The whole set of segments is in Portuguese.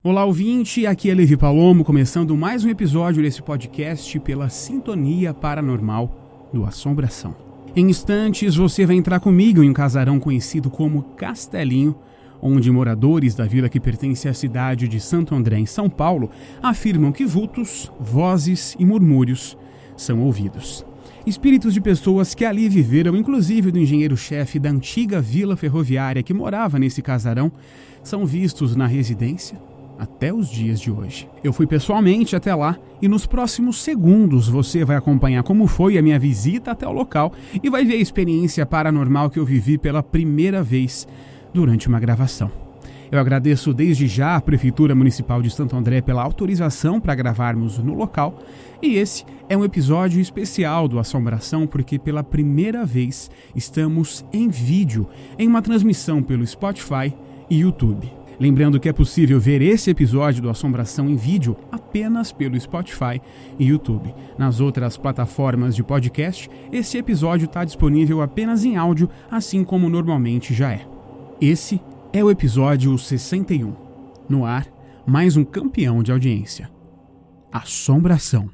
Olá, ouvinte, aqui é Levi Palomo, começando mais um episódio desse podcast pela Sintonia Paranormal do Assombração. Em instantes, você vai entrar comigo em um casarão conhecido como Castelinho, onde moradores da vila que pertence à cidade de Santo André, em São Paulo, afirmam que vultos, vozes e murmúrios são ouvidos. Espíritos de pessoas que ali viveram, inclusive do engenheiro-chefe da antiga vila ferroviária que morava nesse casarão, são vistos na residência até os dias de hoje. Eu fui pessoalmente até lá e nos próximos segundos você vai acompanhar como foi a minha visita até o local e vai ver a experiência paranormal que eu vivi pela primeira vez durante uma gravação. Eu agradeço desde já à Prefeitura Municipal de Santo André pela autorização para gravarmos no local, e esse é um episódio especial do Assombração porque pela primeira vez estamos em vídeo, em uma transmissão pelo Spotify e YouTube. Lembrando que é possível ver esse episódio do Assombração em vídeo apenas pelo Spotify e YouTube. Nas outras plataformas de podcast, esse episódio está disponível apenas em áudio, assim como normalmente já é. Esse é o episódio 61. No ar, mais um campeão de audiência. Assombração.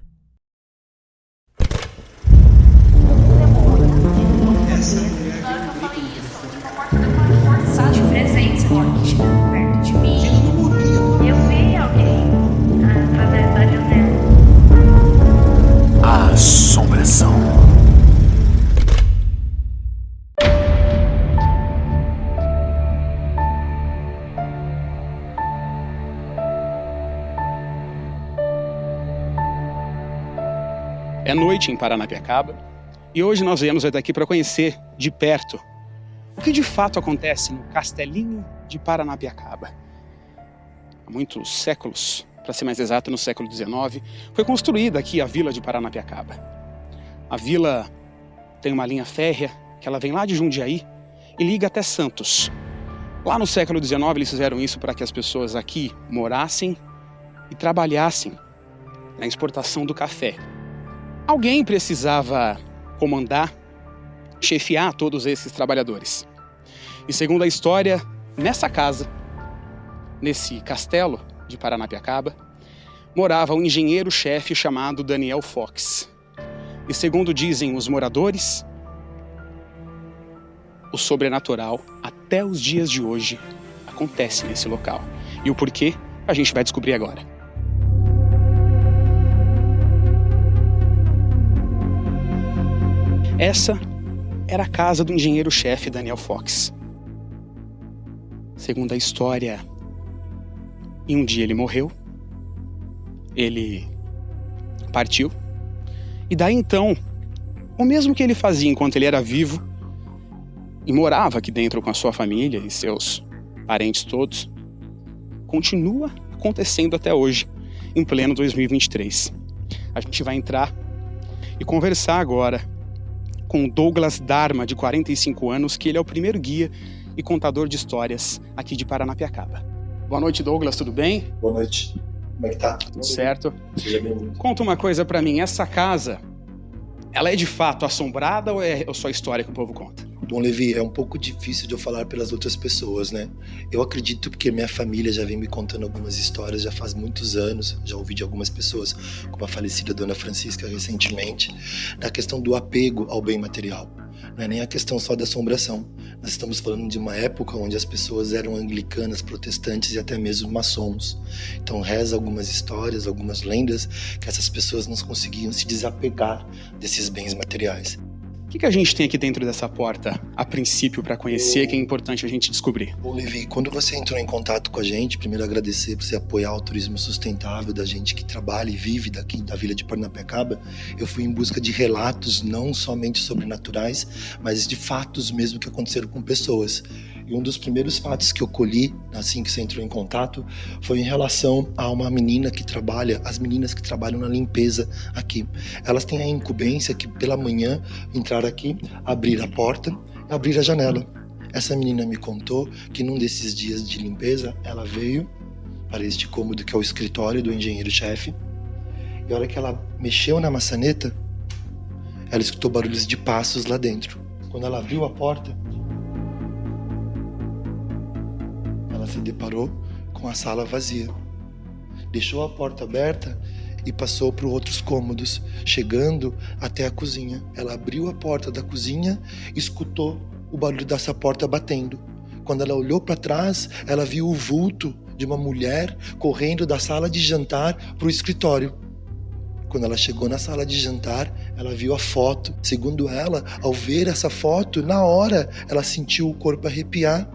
Assombração. É noite em Paranapiacaba e hoje nós viemos até aqui para conhecer de perto o que de fato acontece no Castelinho de Paranapiacaba. Há muitos séculos, para ser mais exato, no século XIX, foi construída aqui a vila de Paranapiacaba. A vila tem uma linha férrea que ela vem lá de Jundiaí e liga até Santos. Lá no século XIX eles fizeram isso para que as pessoas aqui morassem e trabalhassem na exportação do café. Alguém precisava comandar, chefiar todos esses trabalhadores. E segundo a história, nessa casa, nesse castelo de Paranapiacaba, morava um engenheiro-chefe chamado Daniel Fox. E segundo dizem os moradores, o sobrenatural, até os dias de hoje, acontece nesse local. E o porquê, a gente vai descobrir agora. Essa era a casa do engenheiro-chefe Daniel Fox. Segundo a história, em um dia ele morreu, ele partiu, e daí então, o mesmo que ele fazia enquanto ele era vivo, e morava aqui dentro com a sua família e seus parentes todos, continua acontecendo até hoje, em pleno 2023. A gente vai entrar e conversar agora com Douglas Dharma, de 45 anos, que ele é o primeiro guia e contador de histórias aqui de Paranapiacaba. Boa noite, Douglas, tudo bem? Boa noite. Como é que tá? Tudo certo. Seja bem-vindo. Conta uma coisa pra mim, essa casa, ela é de fato assombrada ou é só história que o povo conta? Bom, Levi, é um pouco difícil de eu falar pelas outras pessoas, né? Eu acredito porque minha família já vem me contando algumas histórias já faz muitos anos, já ouvi de algumas pessoas, como a falecida Dona Francisca recentemente, da questão do apego ao bem material. Não é nem a questão só da assombração. Nós estamos falando de uma época onde as pessoas eram anglicanas, protestantes e até mesmo maçons. Então reza algumas histórias, algumas lendas, que essas pessoas não conseguiam se desapegar desses bens materiais. O que a gente tem aqui dentro dessa porta, a princípio, para conhecer, que é importante a gente descobrir? Bom, Levi, quando você entrou em contato com a gente, primeiro agradecer por você apoiar o turismo sustentável da gente que trabalha e vive daqui da vila de Paranapiacaba. Eu fui em busca de relatos não somente sobrenaturais, mas de fatos mesmo que aconteceram com pessoas. E um dos primeiros fatos que eu colhi, assim que você entrou em contato, foi em relação a uma menina que trabalha, as meninas que trabalham na limpeza aqui. Elas têm a incumbência que pela manhã entrar aqui, abrir a porta e abrir a janela. Essa menina me contou que num desses dias de limpeza, ela veio para este cômodo que é o escritório do engenheiro-chefe, e a hora que ela mexeu na maçaneta, ela escutou barulhos de passos lá dentro. Quando ela abriu a porta, ela se deparou com a sala vazia. deixou a porta aberta e passou para outros cômodos, chegando até a cozinha. Ela abriu a porta da cozinha, escutou o barulho dessa porta batendo. Quando ela olhou para trás, ela viu o vulto de uma mulher correndo da sala de jantar para o escritório. Quando ela chegou na sala de jantar, ela viu a foto. Segundo ela, ao ver essa foto, na hora ela sentiu o corpo arrepiar.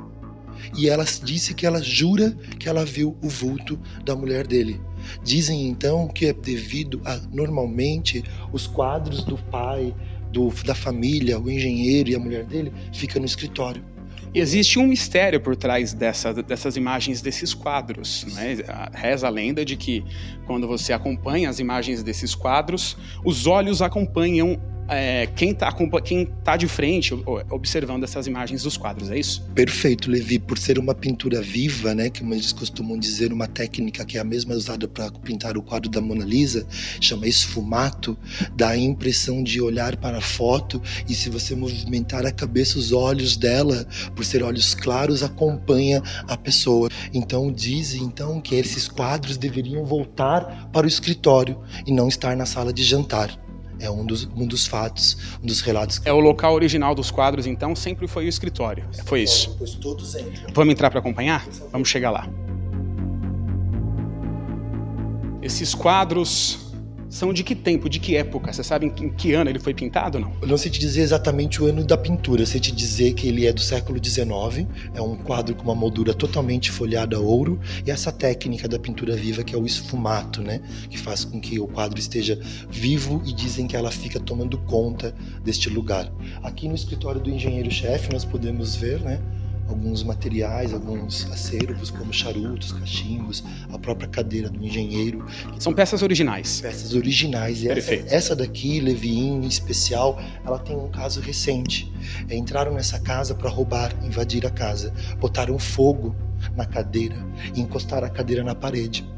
E ela disse que ela jura que ela viu o vulto da mulher dele. Dizem então que é devido a, normalmente, os quadros do pai, da família, o engenheiro e a mulher dele, fica no escritório. E existe um mistério por trás dessas imagens, desses quadros, né? Reza a lenda de que quando você acompanha as imagens desses quadros, os olhos acompanham quem tá de frente observando essas imagens dos quadros, é isso? Perfeito, Levi. Por ser uma pintura viva, né, que eles costumam dizer, uma técnica que é a mesma usada para pintar o quadro da Mona Lisa, chama esfumato, dá a impressão de olhar para a foto e se você movimentar a cabeça, os olhos dela, por ser olhos claros, acompanha a pessoa. Então dizem que esses quadros deveriam voltar para o escritório e não estar na sala de jantar. É um dos fatos, um dos relatos. O local original dos quadros, então, sempre foi o escritório. Foi isso. Pois todos entram. Vamos entrar para acompanhar? Vamos chegar lá. Esses quadros são de que tempo, de que época? Você sabe em que ano ele foi pintado ou não? Eu não sei te dizer exatamente o ano da pintura, eu sei te dizer que ele é do século XIX, é um quadro com uma moldura totalmente folhada a ouro, e essa técnica da pintura viva que é o esfumato, né? Que faz com que o quadro esteja vivo e dizem que ela fica tomando conta deste lugar. Aqui no escritório do engenheiro-chefe nós podemos ver, né? Alguns materiais, alguns acervos, como charutos, cachimbos, a própria cadeira do engenheiro. São peças originais. Peças originais. E essa daqui, Levi, em especial, ela tem um caso recente. Entraram nessa casa para roubar, invadir a casa. Botaram fogo na cadeira e encostaram a cadeira na parede.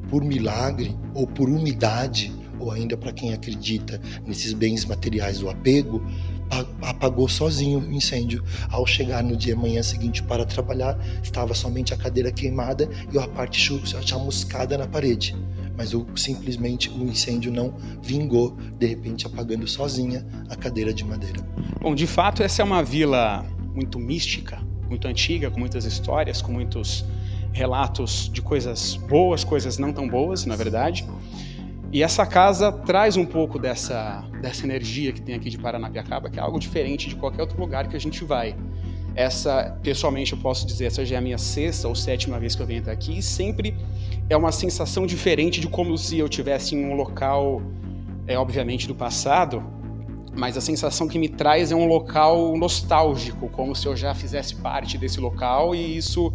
Por milagre ou por umidade, ou ainda para quem acredita nesses bens materiais do apego, apagou sozinho o incêndio. Ao chegar no dia manhã seguinte para trabalhar, estava somente a cadeira queimada e a parte chamuscada na parede. Mas simplesmente o incêndio não vingou, de repente apagando sozinha a cadeira de madeira. Bom, de fato essa é uma vila muito mística, muito antiga, com muitas histórias, com muitos relatos de coisas boas, coisas não tão boas, na verdade. E essa casa traz um pouco dessa energia que tem aqui de Paranapiacaba, que é algo diferente de qualquer outro lugar que a gente vai. Essa, pessoalmente, eu posso dizer, essa já é a minha 6ª ou 7ª vez que eu venho até aqui, e sempre é uma sensação diferente de como se eu estivesse em um local, obviamente, do passado, mas a sensação que me traz é um local nostálgico, como se eu já fizesse parte desse local e isso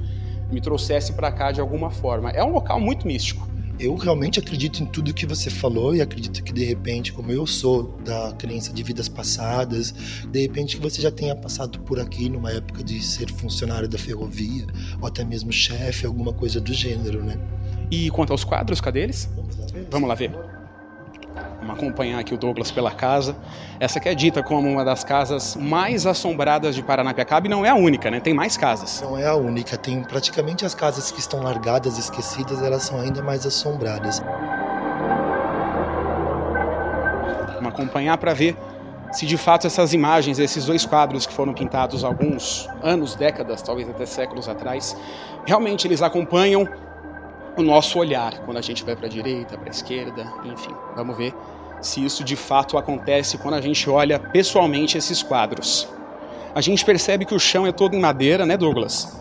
me trouxesse para cá de alguma forma. É um local muito místico. Eu realmente acredito em tudo que você falou e acredito que de repente, como eu sou da crença de vidas passadas, de repente que você já tenha passado por aqui numa época de ser funcionário da ferrovia ou até mesmo chefe, alguma coisa do gênero, né? E quanto aos quadros, cadê eles? Vamos lá ver. Vamos acompanhar aqui o Douglas pela casa. Essa que é dita como uma das casas mais assombradas de Paranapiacaba e não é a única, né? Tem mais casas. Não é a única, tem praticamente as casas que estão largadas, esquecidas, elas são ainda mais assombradas. Vamos acompanhar para ver se de fato essas imagens, esses 2 quadros que foram pintados há alguns anos, décadas, talvez até séculos atrás, realmente eles acompanham o nosso olhar, quando a gente vai para a direita, para a esquerda, enfim. Vamos ver se isso de fato acontece quando a gente olha pessoalmente esses quadros. A gente percebe que o chão é todo em madeira, né, Douglas?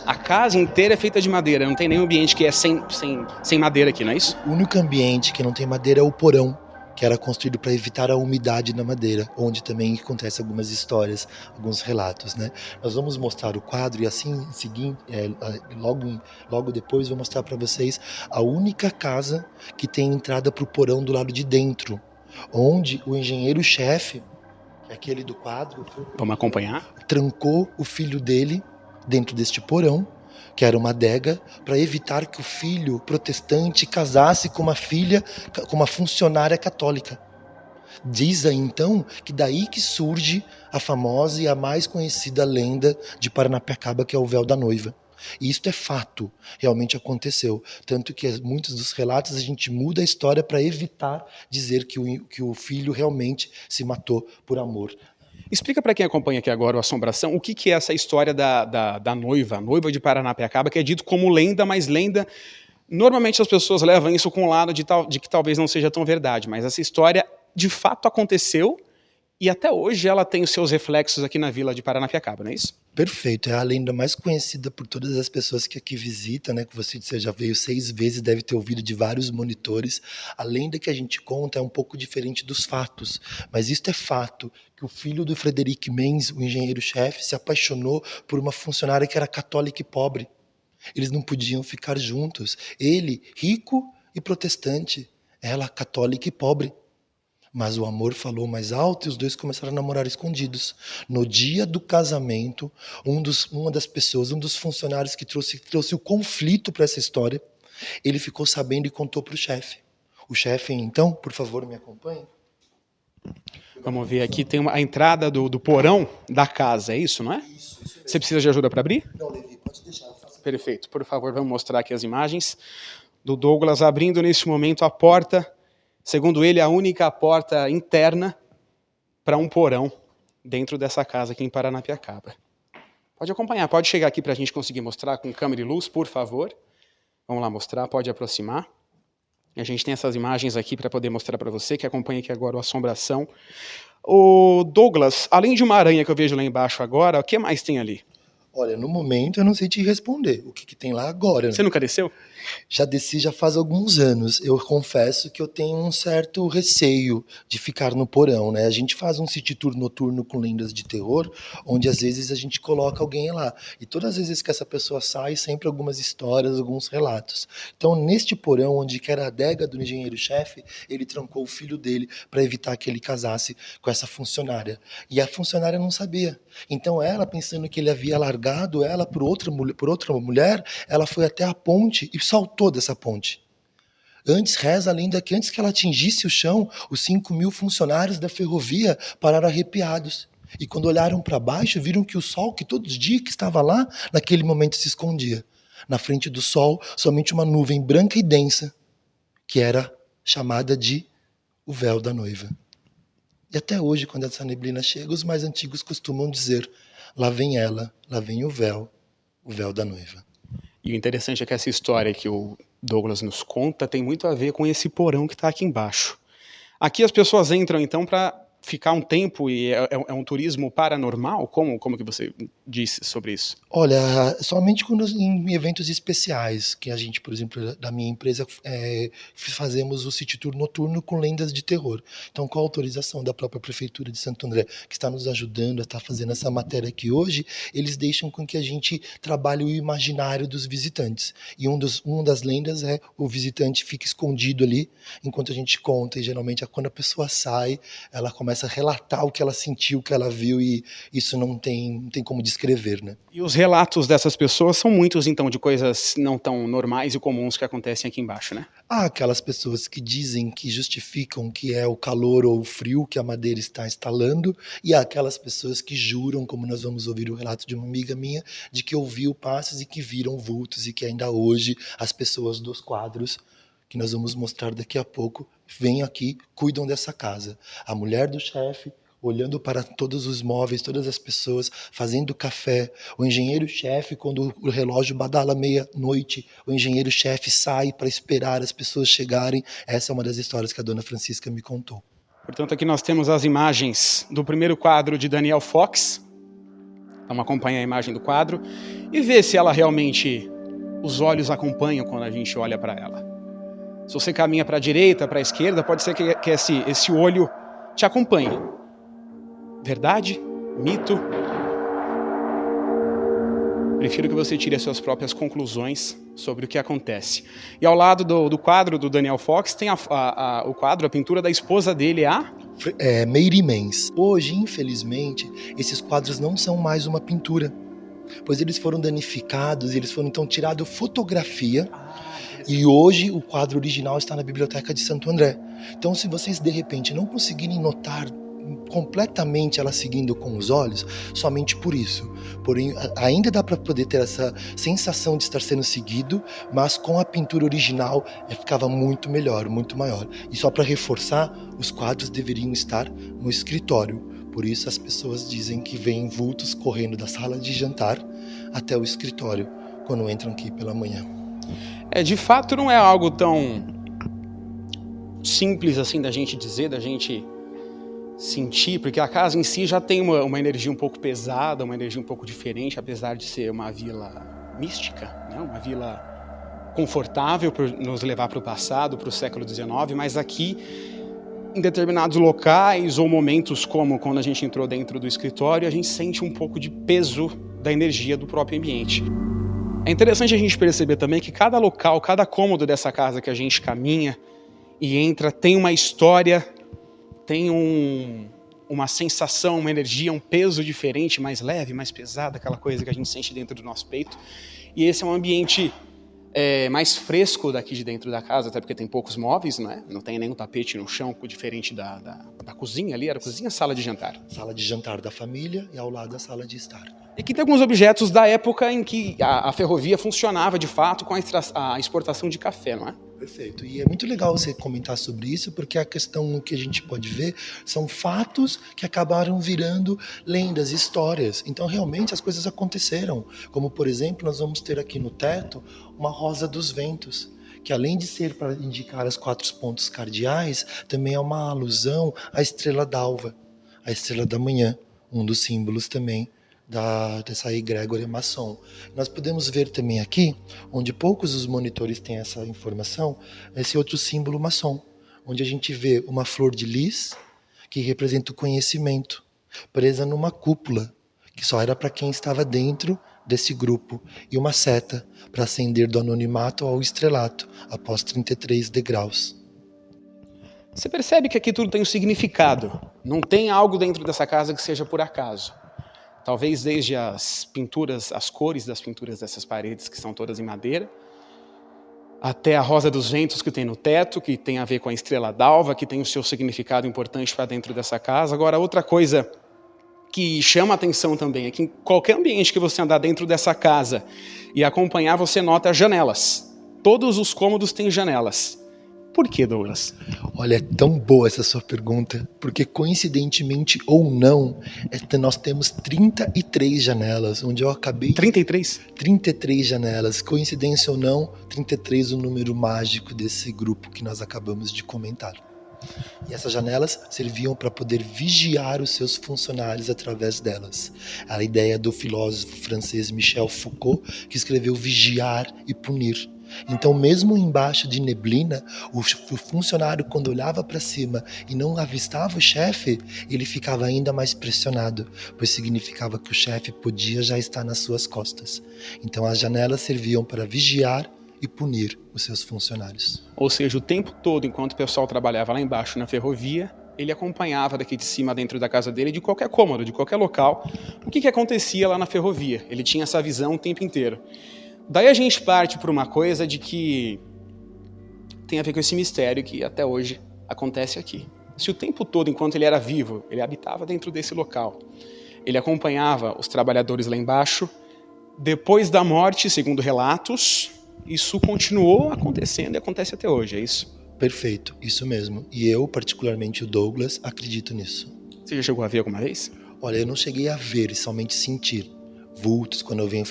A casa inteira é feita de madeira, não tem nenhum ambiente que é sem madeira aqui, não é isso? O único ambiente que não tem madeira é o porão, que era construído para evitar a umidade na madeira, onde também acontecem algumas histórias, alguns relatos, né? Nós vamos mostrar o quadro e assim, logo depois, vou mostrar para vocês a única casa que tem entrada para o porão do lado de dentro, onde o engenheiro-chefe, que é aquele do quadro, vamos acompanhar, trancou o filho dele dentro deste porão, que era uma adega, para evitar que o filho protestante casasse com uma filha, com uma funcionária católica. Diz aí, então, que daí que surge a famosa e a mais conhecida lenda de Paranapiacaba, que é o véu da noiva. E isso é fato, realmente aconteceu. Tanto que muitos dos relatos a gente muda a história para evitar dizer que o filho realmente se matou por amor. Explica para quem acompanha aqui agora o Assombração, o que é essa história da noiva, a noiva de Paranapiacaba, que é dito como lenda, mas lenda... Normalmente as pessoas levam isso com o lado de que talvez não seja tão verdade, mas essa história de fato aconteceu e até hoje ela tem os seus reflexos aqui na vila de Paranapiacaba, não é isso? Perfeito, é a lenda mais conhecida por todas as pessoas que aqui visitam, né? Que você já veio 6 vezes, deve ter ouvido de vários monitores. A lenda que a gente conta é um pouco diferente dos fatos, mas isto é fato, que o filho do Frederic Menz, o engenheiro-chefe, se apaixonou por uma funcionária que era católica e pobre. Eles não podiam ficar juntos. Ele, rico e protestante, ela, católica e pobre. Mas o amor falou mais alto e os dois começaram a namorar escondidos. No dia do casamento, uma das pessoas, um dos funcionários que trouxe o conflito para essa história, ele ficou sabendo e contou para o chefe. O chefe, então, por favor, me acompanhe. Vamos ver aqui, tem a entrada do porão da casa, é isso, não é? Isso Você precisa de ajuda para abrir? Não, Levi, pode deixar. Perfeito, por favor, vamos mostrar aqui as imagens do Douglas abrindo nesse momento a porta, segundo ele, a única porta interna para um porão dentro dessa casa aqui em Paranapiacaba. Pode acompanhar, pode chegar aqui para a gente conseguir mostrar com câmera e luz, por favor. Vamos lá mostrar, pode aproximar. A gente tem essas imagens aqui para poder mostrar para você, que acompanha aqui agora o Assombração. O Douglas, além de uma aranha que eu vejo lá embaixo agora, o que mais tem ali? Olha, no momento eu não sei te responder o que tem lá agora. Né? Você nunca desceu? Já desci já faz alguns anos. Eu confesso que eu tenho um certo receio de ficar no porão, né? A gente faz um city tour noturno com lendas de terror, onde às vezes a gente coloca alguém lá. E todas as vezes que essa pessoa sai, sempre algumas histórias, alguns relatos. Então, neste porão, onde que era a adega do engenheiro-chefe, ele trancou o filho dele para evitar que ele casasse com essa funcionária. E a funcionária não sabia. Então, ela, pensando que ele havia largado ela por outra mulher, ela foi até a ponte e saltou dessa ponte. Antes, reza a lenda que antes que ela atingisse o chão, os 5.000 funcionários da ferrovia pararam arrepiados. E quando olharam para baixo, viram que o sol, que todos os dias que estava lá, naquele momento se escondia. Na frente do sol, somente uma nuvem branca e densa, que era chamada de o véu da noiva. E até hoje, quando essa neblina chega, os mais antigos costumam dizer: lá vem ela, lá vem o véu da noiva. E o interessante é que essa história que o Douglas nos conta tem muito a ver com esse porão que está aqui embaixo. Aqui as pessoas entram então para ficar um tempo e é um turismo paranormal? Como que você disse sobre isso? Olha, somente em eventos especiais, que a gente, por exemplo, da minha empresa, fazemos o city tour noturno com lendas de terror. Então, com a autorização da própria Prefeitura de Santo André, que está nos ajudando a estar fazendo essa matéria aqui hoje, eles deixam com que a gente trabalhe o imaginário dos visitantes. E uma das lendas é o visitante fica escondido ali, enquanto a gente conta, e geralmente quando a pessoa sai, ela começa a relatar o que ela sentiu, o que ela viu, e isso não tem como descrever, né? E os relatos dessas pessoas são muitos, então, de coisas não tão normais e comuns que acontecem aqui embaixo, né? Há aquelas pessoas que dizem, que justificam que é o calor ou o frio que a madeira está instalando, e há aquelas pessoas que juram, como nós vamos ouvir o relato de uma amiga minha, de que ouviu passos e que viram vultos, e que ainda hoje as pessoas dos quadros, que nós vamos mostrar daqui a pouco, vêm aqui, cuidam dessa casa. A mulher do chefe, olhando para todos os móveis, todas as pessoas, fazendo café. O engenheiro-chefe, quando o relógio badala meia-noite, o engenheiro-chefe sai para esperar as pessoas chegarem. Essa é uma das histórias que a dona Francisca me contou. Portanto, aqui nós temos as imagens do primeiro quadro de Daniel Fox. Vamos acompanhar a imagem do quadro e ver se ela realmente, os olhos acompanham quando a gente olha para ela. Se você caminha para a direita, para a esquerda, pode ser que esse olho te acompanhe. Verdade? Mito? Prefiro que você tire as suas próprias conclusões sobre o que acontece. E ao lado do quadro do Daniel Fox tem o quadro, a pintura da esposa dele, Meire Menz. Hoje, infelizmente, esses quadros não são mais uma pintura, pois eles foram danificados, eles foram então tirados fotografia. E hoje o quadro original está na Biblioteca de Santo André. Então, se vocês de repente não conseguirem notar completamente ela seguindo com os olhos somente por isso. Porém, ainda dá para poder ter essa sensação de estar sendo seguido, mas com a pintura original ficava muito melhor, muito maior. E só para reforçar, os quadros deveriam estar no escritório. Por isso as pessoas dizem que veem vultos correndo da sala de jantar até o escritório quando entram aqui pela manhã. De fato não é algo tão simples assim da gente dizer, da gente sentir, porque a casa em si já tem uma energia um pouco pesada, uma energia um pouco diferente, apesar de ser uma vila mística, né? Uma vila confortável para nos levar para o passado, para o século XIX, mas aqui, em determinados locais ou momentos, como quando a gente entrou dentro do escritório, a gente sente um pouco de peso da energia do próprio ambiente. É interessante a gente perceber também que cada local, cada cômodo dessa casa que a gente caminha e entra tem uma história, tem uma sensação, uma energia, um peso diferente, mais leve, mais pesado, aquela coisa que a gente sente dentro do nosso peito. E esse é um ambiente mais fresco daqui de dentro da casa, até porque tem poucos móveis, né? Não tem nenhum tapete no chão, diferente da cozinha ali. Era cozinha, sala de jantar. Sala de jantar da família e ao lado a sala de estar. E aqui tem alguns objetos da época em que a ferrovia funcionava de fato com a exportação de café, não é? Perfeito. E é muito legal você comentar sobre isso, porque a questão que a gente pode ver são fatos que acabaram virando lendas, histórias. Então, realmente, as coisas aconteceram. Como, por exemplo, nós vamos ter aqui no teto uma rosa dos ventos, que além de ser para indicar os 4 pontos cardeais, também é uma alusão à estrela d'alva, a estrela da manhã, um dos símbolos também dessa egrégora maçom. Nós podemos ver também aqui, onde poucos os monitores têm essa informação, esse outro símbolo maçom, onde a gente vê uma flor de lis, que representa o conhecimento, presa numa cúpula, que só era para quem estava dentro desse grupo, e uma seta para ascender do anonimato ao estrelato, após 33 degraus. Você percebe que aqui tudo tem um significado. Não tem algo dentro dessa casa que seja por acaso. Talvez desde as pinturas, as cores das pinturas dessas paredes, que são todas em madeira, até a rosa dos ventos que tem no teto, que tem a ver com a estrela d'alva, que tem o seu significado importante para dentro dessa casa. Agora, outra coisa que chama a atenção também é que em qualquer ambiente que você andar dentro dessa casa e acompanhar, você nota janelas. Todos os cômodos têm janelas. Por que, Douglas? Olha, é tão boa essa sua pergunta, porque coincidentemente ou não, nós temos 33 janelas, onde eu acabei... 33? 33 janelas, coincidência ou não, 33 é o número mágico desse grupo que nós acabamos de comentar. E essas janelas serviam para poder vigiar os seus funcionários através delas. A ideia do filósofo francês Michel Foucault, que escreveu Vigiar e Punir. Então, mesmo embaixo de neblina, o funcionário, quando olhava para cima e não avistava o chefe, ele ficava ainda mais pressionado, pois significava que o chefe podia já estar nas suas costas. Então, as janelas serviam para vigiar e punir os seus funcionários. Ou seja, o tempo todo, enquanto o pessoal trabalhava lá embaixo na ferrovia, ele acompanhava daqui de cima, dentro da casa dele, de qualquer cômodo, de qualquer local, o que acontecia lá na ferrovia. Ele tinha essa visão o tempo inteiro. Daí a gente parte para uma coisa de que tem a ver com esse mistério que até hoje acontece aqui. Se o tempo todo, enquanto ele era vivo, ele habitava dentro desse local, ele acompanhava os trabalhadores lá embaixo, depois da morte, segundo relatos, isso continuou acontecendo e acontece até hoje, é isso? Perfeito, isso mesmo. E eu, particularmente o Douglas, acredito nisso. Você já chegou a ver alguma vez? Olha, eu não cheguei a ver, somente sentir vultos quando eu venho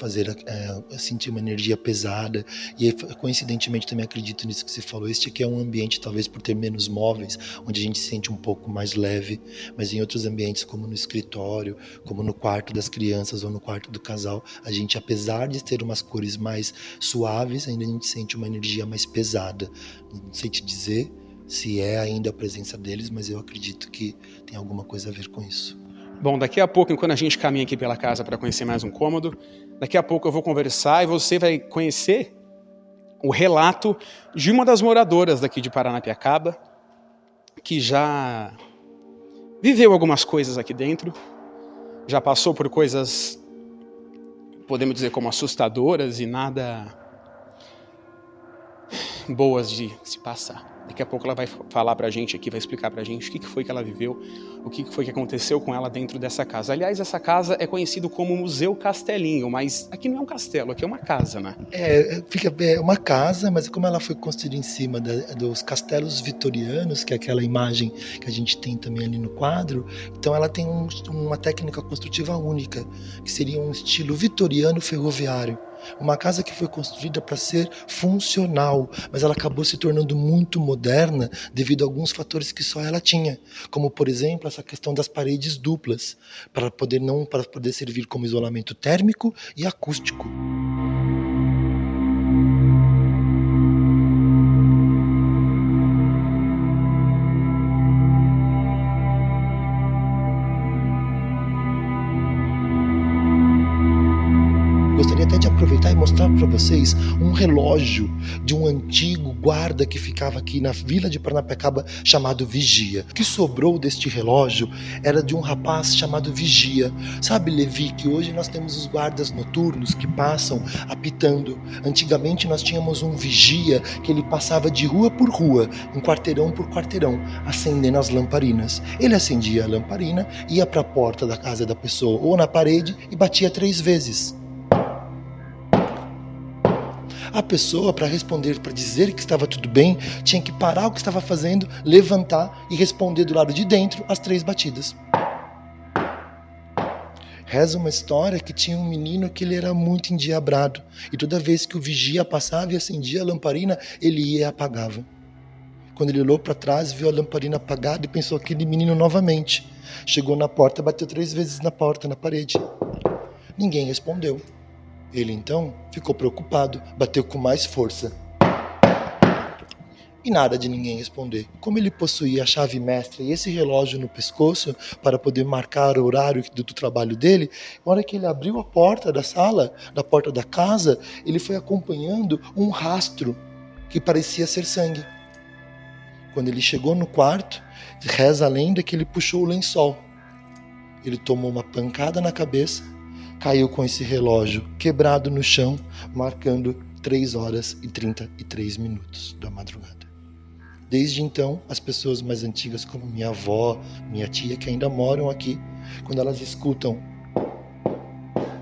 sentir uma energia pesada. E coincidentemente também acredito nisso que você falou. Este aqui é um ambiente, talvez por ter menos móveis, onde a gente se sente um pouco mais leve, mas em outros ambientes, como no escritório, como no quarto das crianças ou no quarto do casal, a gente, apesar de ter umas cores mais suaves, ainda a gente sente uma energia mais pesada. Não sei te dizer se é ainda a presença deles, mas eu acredito que tem alguma coisa a ver com isso. Bom, daqui a pouco, enquanto a gente caminha aqui pela casa para conhecer mais um cômodo, daqui a pouco eu vou conversar e você vai conhecer o relato de uma das moradoras daqui de Paranapiacaba, que já viveu algumas coisas aqui dentro, já passou por coisas, podemos dizer, como assustadoras e nada boas de se passar. Daqui a pouco ela vai falar pra gente aqui, vai explicar pra gente o que foi que ela viveu, o que foi que aconteceu com ela dentro dessa casa. Aliás, essa casa é conhecida como Museu Castelinho, mas aqui não é um castelo, aqui é uma casa, né? É uma casa, mas como ela foi construída em cima dos castelos vitorianos, que é aquela imagem que a gente tem também ali no quadro, então ela tem uma técnica construtiva única, que seria um estilo vitoriano ferroviário. Uma casa que foi construída para ser funcional, mas ela acabou se tornando muito moderna devido a alguns fatores que só ela tinha, como por exemplo essa questão das paredes duplas, para poder servir como isolamento térmico e acústico. Gostaria até de aproveitar e mostrar para vocês um relógio de um antigo guarda que ficava aqui na vila de Paranapiacaba chamado Vigia. O que sobrou deste relógio era de um rapaz chamado Vigia. Sabe, Levi, que hoje nós temos os guardas noturnos que passam apitando. Antigamente nós tínhamos um vigia que ele passava de rua por rua, em quarteirão por quarteirão, acendendo as lamparinas. Ele acendia a lamparina, ia para a porta da casa da pessoa ou na parede e batia 3 vezes. A pessoa, para responder, para dizer que estava tudo bem, tinha que parar o que estava fazendo, levantar e responder do lado de dentro as 3 batidas. Reza uma história que tinha um menino que ele era muito endiabrado, e toda vez que o vigia passava e acendia a lamparina, ele ia e apagava. Quando ele olhou para trás, viu a lamparina apagada e pensou aquele menino novamente. Chegou na porta, bateu 3 vezes na porta, na parede. Ninguém respondeu. Ele então ficou preocupado, bateu com mais força. E nada de ninguém responder. Como ele possuía a chave mestra e esse relógio no pescoço para poder marcar o horário do trabalho dele, na hora que ele abriu a porta da sala, da porta da casa, ele foi acompanhando um rastro que parecia ser sangue. Quando ele chegou no quarto, reza a lenda que ele puxou o lençol. Ele tomou uma pancada na cabeça, caiu com esse relógio quebrado no chão, marcando 3h33 da madrugada. Desde então, as pessoas mais antigas, como minha avó, minha tia, que ainda moram aqui, quando elas escutam,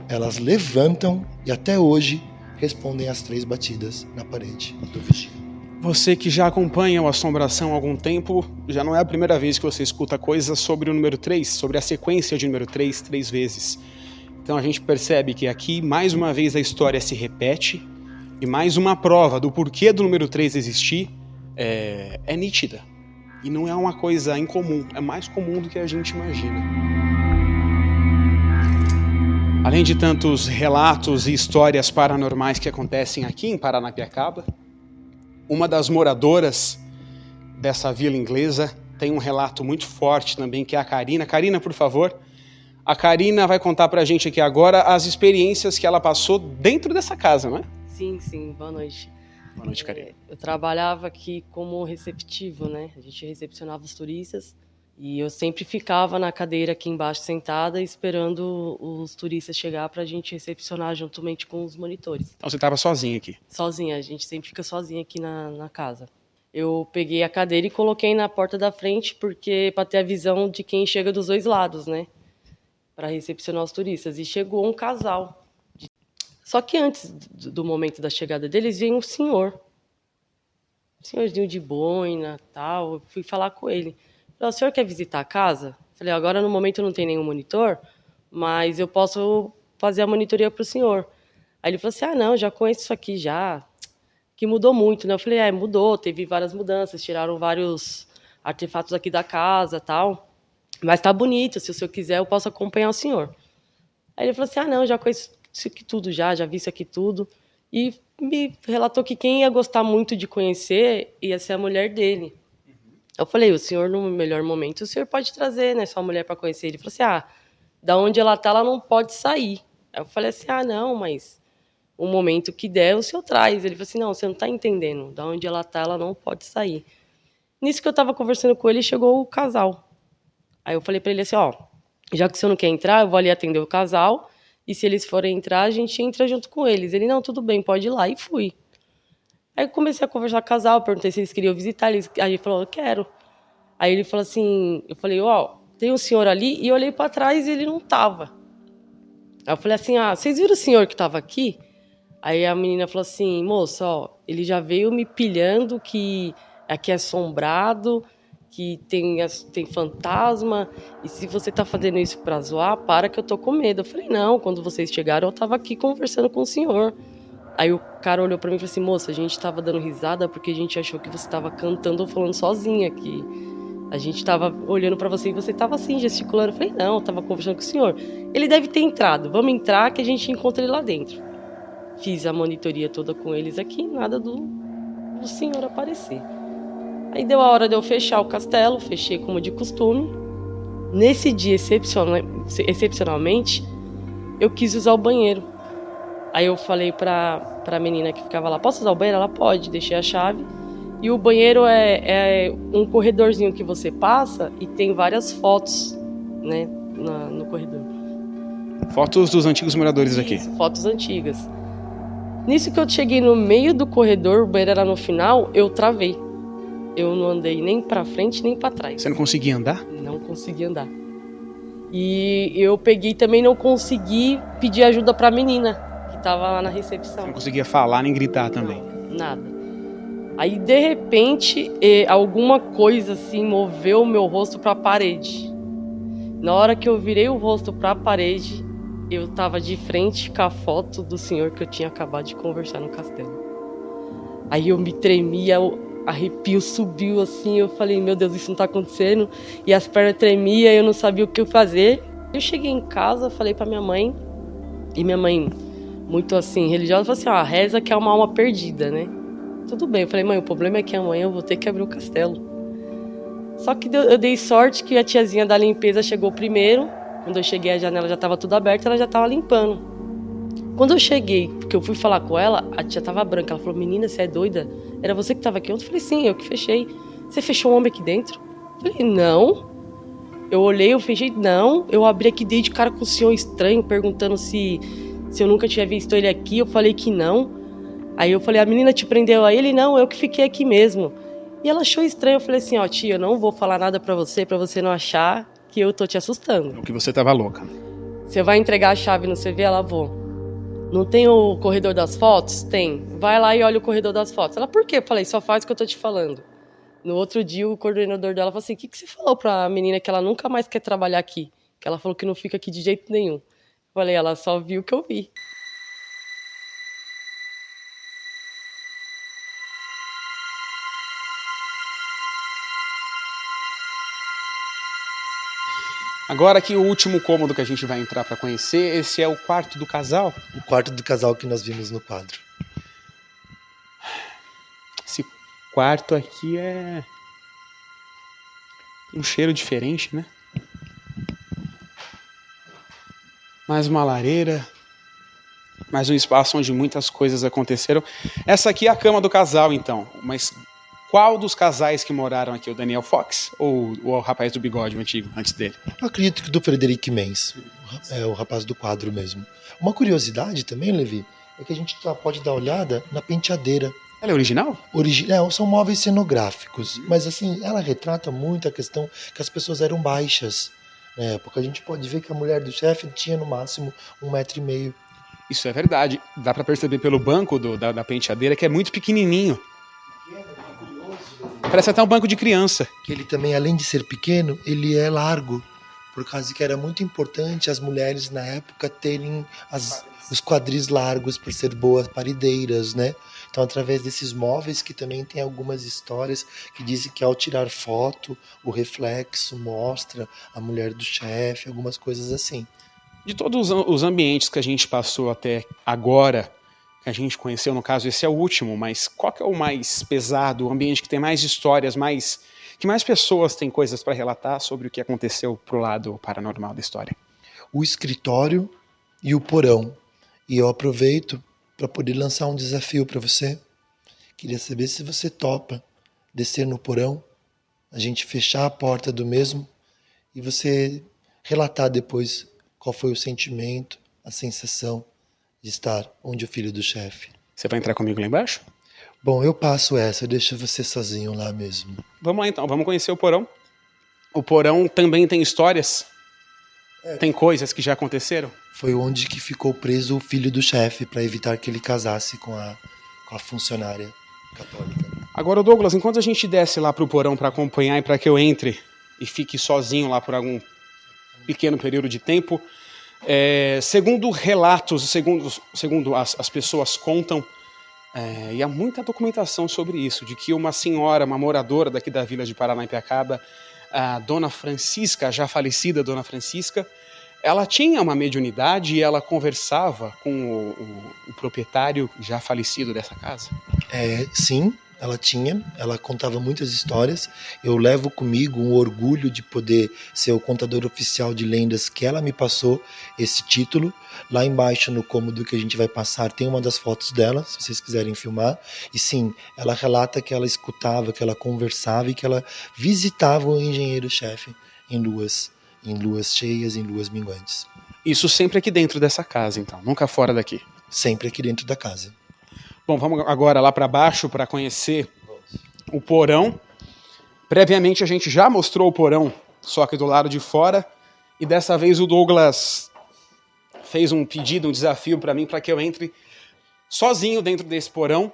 elas levantam e até hoje respondem as 3 batidas na parede do vigia. Você que já acompanha o Assombração há algum tempo, já não é a primeira vez que você escuta coisas sobre o número 3, sobre a sequência de número 3, 3 vezes. Então a gente percebe que aqui, mais uma vez, a história se repete e mais uma prova do porquê do número 3 existir é nítida. E não é uma coisa incomum, é mais comum do que a gente imagina. Além de tantos relatos e histórias paranormais que acontecem aqui em Paranapiacaba, uma das moradoras dessa vila inglesa tem um relato muito forte também, que é a Karina. Karina, por favor. A Karina vai contar pra gente aqui agora as experiências que ela passou dentro dessa casa, não é? Sim. Boa noite. Boa noite, Karina. Eu trabalhava aqui como receptivo, né? A gente recepcionava os turistas e eu sempre ficava na cadeira aqui embaixo sentada esperando os turistas chegar pra gente recepcionar juntamente com os monitores. Então você estava sozinha aqui? Sozinha, a gente sempre fica sozinha aqui na casa. Eu peguei a cadeira e coloquei na porta da frente porque para ter a visão de quem chega dos 2 lados, né? Para recepcionar os turistas. E chegou um casal. Só que antes do momento da chegada deles, veio um senhorzinho de boina, tal. Eu fui falar com ele. Falei, o senhor quer visitar a casa? Falei, agora no momento não tem nenhum monitor, mas eu posso fazer a monitoria para o senhor. Aí ele falou assim, não, já conheço isso aqui já, que mudou muito, né? Eu falei, mudou, teve várias mudanças, tiraram vários artefatos aqui da casa, tal. Mas tá bonito, se o senhor quiser, eu posso acompanhar o senhor. Aí ele falou assim, não, já conheço isso aqui tudo já vi isso aqui tudo. E me relatou que quem ia gostar muito de conhecer ia ser a mulher dele. Eu falei, o senhor, no melhor momento, o senhor pode trazer, né, sua mulher para conhecer. Ele falou assim, da onde ela tá, ela não pode sair. Aí eu falei assim, não, mas o momento que der, o senhor traz. Ele falou assim, não, você não tá entendendo. Da onde ela tá, ela não pode sair. Nisso que eu tava conversando com ele, chegou o casal. Aí eu falei para ele assim, já que o senhor não quer entrar, eu vou ali atender o casal, e se eles forem entrar, a gente entra junto com eles. Ele, não, tudo bem, pode ir lá, e fui. Aí eu comecei a conversar com o casal, perguntei se eles queriam visitar, aí ele falou, eu quero. Aí ele falou assim, eu falei, tem um senhor ali, e eu olhei para trás e ele não tava. Aí eu falei assim, vocês viram o senhor que tava aqui? Aí a menina falou assim, moça, ele já veio me pilhando que aqui é assombrado, que tem fantasma, e se você tá fazendo isso pra zoar, para que eu tô com medo. Eu falei, não, quando vocês chegaram eu tava aqui conversando com o senhor. Aí o cara olhou pra mim e falou assim, moça, a gente tava dando risada porque a gente achou que você tava cantando ou falando sozinha, que a gente tava olhando pra você e você tava assim, gesticulando. Eu falei, não, eu tava conversando com o senhor. Ele deve ter entrado, vamos entrar que a gente encontra ele lá dentro. Fiz a monitoria toda com eles aqui, nada do senhor aparecer. Aí deu a hora de eu fechar o castelo, fechei como de costume. Nesse dia, excepcionalmente, eu quis usar o banheiro. Aí eu falei pra menina que ficava lá, posso usar o banheiro? Ela pode, deixei a chave. E o banheiro é um corredorzinho que você passa e tem várias fotos, né, no corredor. Fotos dos antigos moradores aqui. Isso, fotos antigas. Nisso que eu cheguei no meio do corredor, o banheiro era no final, eu travei. Eu não andei nem pra frente, nem pra trás. Você não conseguia andar? Não consegui andar. E eu peguei também, não consegui pedir ajuda pra menina, que tava lá na recepção. Você não conseguia falar nem gritar também? Não, nada. Aí, de repente, alguma coisa assim moveu o meu rosto pra parede. Na hora que eu virei o rosto pra parede, eu tava de frente com a foto do senhor que eu tinha acabado de conversar no castelo. Aí eu me tremia, o arrepio subiu assim, eu falei, meu Deus, isso não tá acontecendo. E as pernas tremiam, eu não sabia o que fazer. Eu cheguei em casa, falei pra minha mãe, e minha mãe, muito assim, religiosa, falou assim, reza que é uma alma perdida, né? Tudo bem, eu falei, mãe, o problema é que amanhã eu vou ter que abrir o castelo. Só que eu dei sorte que a tiazinha da limpeza chegou primeiro. Quando eu cheguei, a janela já estava tudo aberta, ela já estava limpando. Quando eu cheguei, porque eu fui falar com ela, a tia estava branca. Ela falou, menina, você é doida? Era você que estava aqui ontem? Eu falei, sim, eu que fechei. Você fechou um homem aqui dentro? Eu falei, não. Eu olhei, eu fechei, não. Eu abri aqui, dei de cara com o senhor estranho, perguntando se eu nunca tinha visto ele aqui. Eu falei que não. Aí eu falei, a menina te prendeu a ele? Não, eu que fiquei aqui mesmo. E ela achou estranho, eu falei assim, tia, eu não vou falar nada pra você não achar que eu tô te assustando. O que você tava louca. Você vai entregar a chave no CV? Ela, vou. Não tem o corredor das fotos? Tem. Vai lá e olha o corredor das fotos. Ela, por quê? Eu falei, só faz o que eu tô te falando. No outro dia, o coordenador dela falou assim, o que você falou pra menina que ela nunca mais quer trabalhar aqui? Que ela falou que não fica aqui de jeito nenhum. Eu falei, ela só viu o que eu vi. Agora aqui o último cômodo que a gente vai entrar para conhecer, esse é o quarto do casal? O quarto do casal que nós vimos no quadro. Esse quarto aqui é um cheiro diferente, né? Mais uma lareira, mais um espaço onde muitas coisas aconteceram. Essa aqui é a cama do casal, então. Mas qual dos casais que moraram aqui? O Daniel Fox ou o rapaz do bigode, o antigo, antes dele? Eu acredito que do Frederic Menz, é o rapaz do quadro mesmo. Uma curiosidade também, Levi, é que a gente pode dar uma olhada na penteadeira. Ela é original? São móveis cenográficos, mas assim, ela retrata muito a questão que as pessoas eram baixas na época. A gente pode ver que a mulher do chefe tinha no máximo 1,5 m. Isso é verdade. Dá pra perceber pelo banco da penteadeira que é muito pequenininho. Parece até um banco de criança. Que ele também, além de ser pequeno, ele é largo, por causa que era muito importante as mulheres na época terem os quadris largos por ser boas parideiras, né? Então, através desses móveis, que também tem algumas histórias que dizem que ao tirar foto, o reflexo mostra a mulher do chefe, algumas coisas assim. De todos os ambientes que a gente passou até agora, que a gente conheceu, no caso, esse é o último, mas qual que é o mais pesado, o ambiente que tem mais histórias, que mais pessoas têm coisas para relatar sobre o que aconteceu pro lado paranormal da história? O escritório e o porão. E eu aproveito para poder lançar um desafio para você. Queria saber se você topa descer no porão, a gente fechar a porta do mesmo e você relatar depois qual foi o sentimento, a sensação de estar onde o filho do chefe. Você vai entrar comigo lá embaixo? Bom, eu passo essa, deixa você sozinho lá mesmo. Vamos lá então, vamos conhecer o porão. O porão também tem histórias? Tem coisas que já aconteceram? Foi onde que ficou preso o filho do chefe para evitar que ele casasse com a funcionária católica. Agora, Douglas, enquanto a gente desce lá pro porão para acompanhar e para que eu entre e fique sozinho lá por algum pequeno período de tempo, segundo relatos, segundo as pessoas contam, e há muita documentação sobre isso, de que uma senhora, uma moradora daqui da vila de Paranapiacaba, a Dona Francisca, já falecida Dona Francisca, ela tinha uma mediunidade e ela conversava com o proprietário já falecido dessa casa? Sim, ela contava muitas histórias. Eu levo comigo um orgulho de poder ser o contador oficial de lendas que ela me passou esse título. Lá embaixo no cômodo que a gente vai passar tem uma das fotos dela, se vocês quiserem filmar. E sim, ela relata que ela escutava, que ela conversava e que ela visitava o engenheiro-chefe em luas cheias, em luas minguantes. Isso sempre aqui dentro dessa casa, então, nunca fora daqui? Sempre aqui dentro da casa. Bom, vamos agora lá para baixo para conhecer o porão. Previamente a gente já mostrou o porão, só que do lado de fora. E dessa vez o Douglas fez um pedido, um desafio para mim, para que eu entre sozinho dentro desse porão.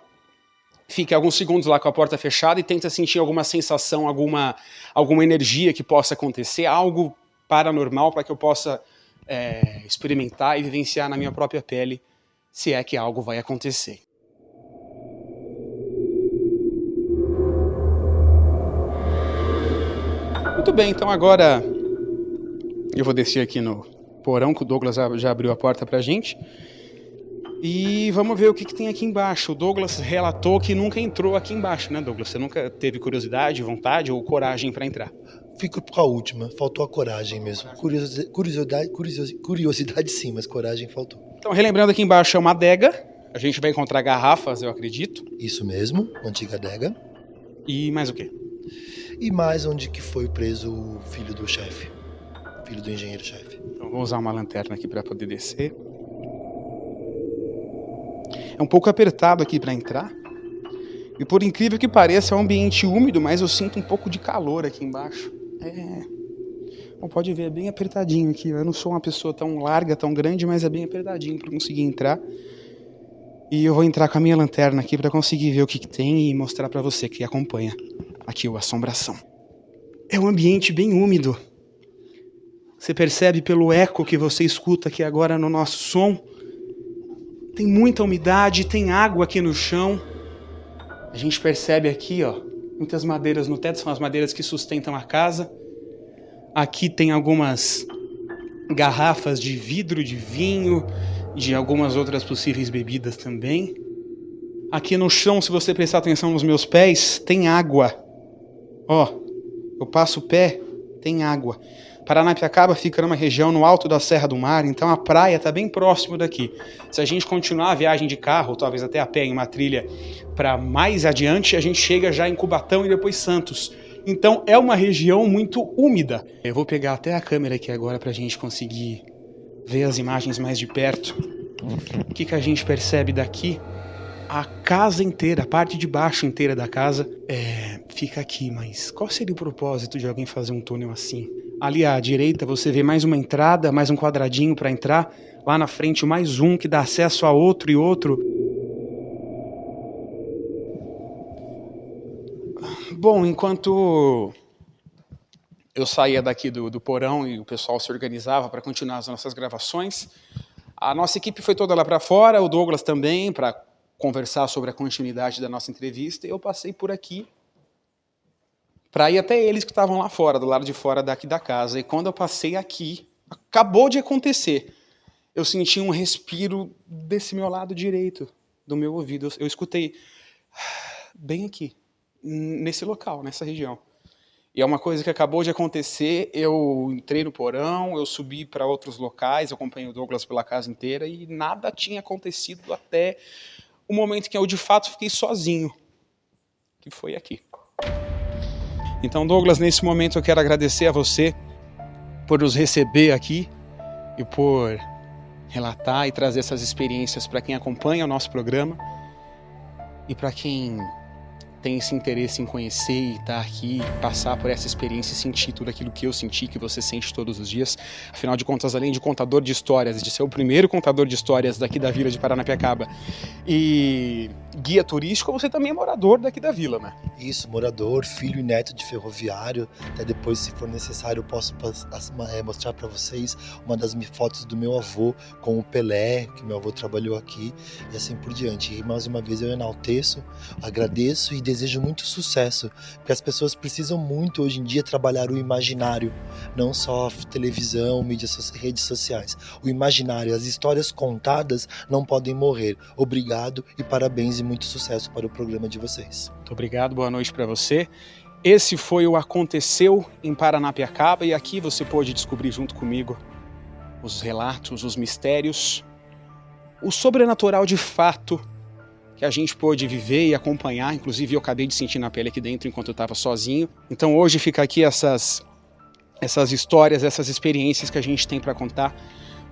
Fique alguns segundos lá com a porta fechada e tenta sentir alguma sensação, alguma energia que possa acontecer, algo paranormal para que eu possa experimentar e vivenciar na minha própria pele, se é que algo vai acontecer. Muito bem, então agora eu vou descer aqui no porão, que o Douglas já abriu a porta pra gente. E vamos ver o que tem aqui embaixo. O Douglas relatou que nunca entrou aqui embaixo, né, Douglas? Você nunca teve curiosidade, vontade ou coragem para entrar? Fico com a última, faltou a coragem mesmo. Curiosidade sim, mas coragem faltou. Então, relembrando, aqui embaixo é uma adega. A gente vai encontrar garrafas, eu acredito. Isso mesmo, uma antiga adega. E mais o quê? E mais onde que foi preso o filho do chefe, filho do engenheiro-chefe. Então vou usar uma lanterna aqui para poder descer. É um pouco apertado aqui para entrar. E por incrível que pareça, é um ambiente úmido, mas eu sinto um pouco de calor aqui embaixo. Como pode ver, é bem apertadinho aqui. Eu não sou uma pessoa tão larga, tão grande, mas é bem apertadinho para conseguir entrar. E eu vou entrar com a minha lanterna aqui para conseguir ver o que tem e mostrar para você que acompanha aqui o Assombração. É um ambiente bem úmido. Você percebe pelo eco que você escuta aqui agora no nosso som. Tem muita umidade, tem água aqui no chão. A gente percebe aqui, ó, muitas madeiras no teto, são as madeiras que sustentam a casa. Aqui tem algumas garrafas de vidro de vinho, de algumas outras possíveis bebidas também. Aqui no chão, se você prestar atenção nos meus pés, tem água. Ó, eu passo o pé, tem água. Paranapiacaba fica numa região no alto da Serra do Mar, então a praia está bem próximo daqui. Se a gente continuar a viagem de carro, talvez até a pé em uma trilha para mais adiante, a gente chega já em Cubatão e depois Santos. Então é uma região muito úmida. Eu vou pegar até a câmera aqui agora para a gente conseguir ver as imagens mais de perto. O que a gente percebe daqui? A casa inteira, a parte de baixo inteira da casa fica aqui, mas qual seria o propósito de alguém fazer um túnel assim? Ali à direita você vê mais uma entrada, mais um quadradinho para entrar. Lá na frente mais um que dá acesso a outro e outro. Bom, enquanto eu saía daqui do porão e o pessoal se organizava para continuar as nossas gravações, a nossa equipe foi toda lá para fora, o Douglas também, para conversar sobre a continuidade da nossa entrevista, e eu passei por aqui para ir até eles que estavam lá fora, do lado de fora daqui da casa. E quando eu passei aqui, acabou de acontecer, eu senti um respiro desse meu lado direito, do meu ouvido. Eu escutei bem aqui, nesse local, nessa região. E é uma coisa que acabou de acontecer, eu entrei no porão, eu subi para outros locais, eu acompanhei o Douglas pela casa inteira e nada tinha acontecido até o momento que eu de fato fiquei sozinho, que foi aqui. Então, Douglas, nesse momento eu quero agradecer a você por nos receber aqui e por relatar e trazer essas experiências para quem acompanha o nosso programa. e para quem tem esse interesse em conhecer e estar aqui, passar por essa experiência e sentir tudo aquilo que eu senti, que você sente todos os dias. Afinal de contas, além de contador de histórias, de ser o primeiro contador de histórias daqui da vila de Paranapiacaba e guia turístico, você também é morador daqui da vila, né? Isso, morador, filho e neto de ferroviário. Até depois, se for necessário, eu posso mostrar para vocês uma das fotos do meu avô com o Pelé, que meu avô trabalhou aqui, e assim por diante. E mais uma vez eu enalteço, agradeço e desejo muito sucesso, porque as pessoas precisam muito hoje em dia trabalhar o imaginário, não só televisão, mídias, redes sociais. O imaginário, as histórias contadas não podem morrer. Obrigado e parabéns e muito sucesso para o programa de vocês. Muito obrigado, boa noite para você. Esse foi o Aconteceu em Paranapiacaba e aqui você pôde descobrir junto comigo os relatos, os mistérios, o sobrenatural de fato que a gente pôde viver e acompanhar. Inclusive eu acabei de sentir na pele aqui dentro enquanto eu estava sozinho. Então hoje fica aqui essas histórias, essas experiências que a gente tem para contar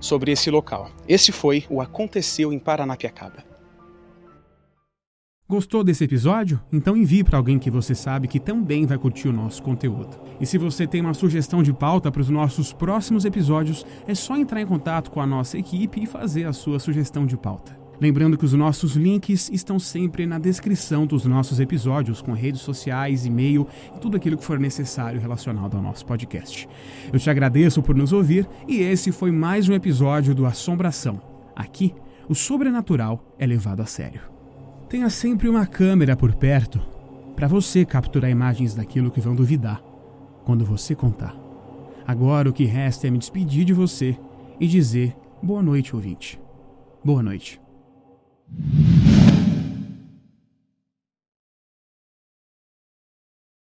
sobre esse local. Esse foi o Aconteceu em Paranapiacaba. Gostou desse episódio? Então envie para alguém que você sabe que também vai curtir o nosso conteúdo. E se você tem uma sugestão de pauta para os nossos próximos episódios, é só entrar em contato com a nossa equipe e fazer a sua sugestão de pauta. Lembrando que os nossos links estão sempre na descrição dos nossos episódios, com redes sociais, e-mail e tudo aquilo que for necessário relacionado ao nosso podcast. Eu te agradeço por nos ouvir e esse foi mais um episódio do Assombração. Aqui, o sobrenatural é levado a sério. Tenha sempre uma câmera por perto para você capturar imagens daquilo que vão duvidar quando você contar. Agora o que resta é me despedir de você e dizer boa noite, ouvinte. Boa noite.